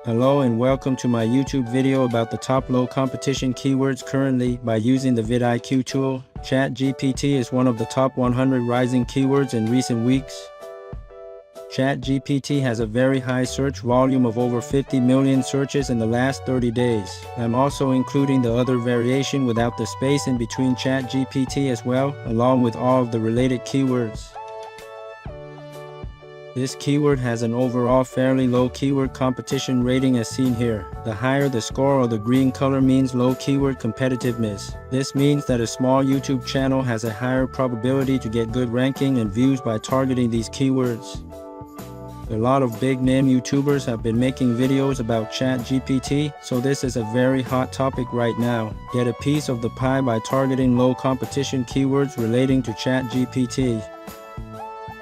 Hello and welcome to my YouTube video about the top low competition keywords currently by using the VidIQ tool. ChatGPT is one of the top 100 rising keywords in recent weeks. ChatGPT has a very high search volume of over 50 million searches in the last 30 days. I'm also including the other variation without the space in between ChatGPT as well, along with all of the related keywords. This keyword has an overall fairly low keyword competition rating as seen here. The higher the score or the green color means low keyword competitiveness. This means that a small YouTube channel has a higher probability to get good ranking and views by targeting these keywords. A lot of big name YouTubers have been making videos about ChatGPT, so this is a very hot topic right now. Get a piece of the pie by targeting low competition keywords relating to ChatGPT.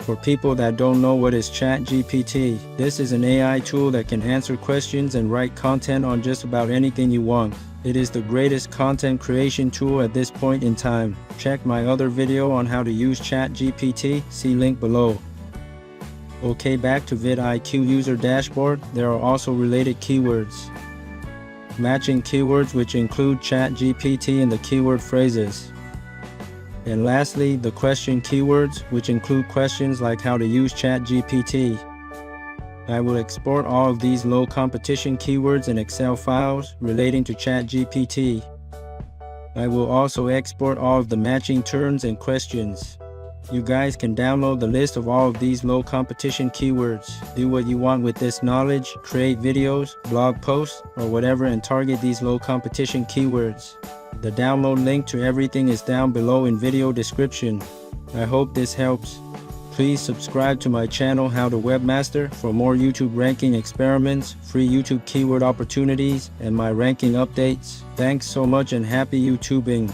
For people that don't know what is ChatGPT, this is an AI tool that can answer questions and write content on just about anything you want. It is the greatest content creation tool at this point in time. Check my other video on how to use ChatGPT, see link below. Okay, back to VidIQ user dashboard. There are also related keywords. Matching keywords which include ChatGPT in the keyword phrases. And lastly, the question keywords, which include questions like how to use ChatGPT. I will export all of these low competition keywords in Excel files relating to ChatGPT. I will also export all of the matching terms and questions. You guys can download the list of all of these low competition keywords. Do what you want with this knowledge, create videos, blog posts, or whatever and target these low competition keywords. The download link to everything is down below in video description. I hope this helps. Please subscribe to my channel How to Webmaster for more YouTube ranking experiments, free YouTube keyword opportunities, and my ranking updates. Thanks so much and happy YouTubing.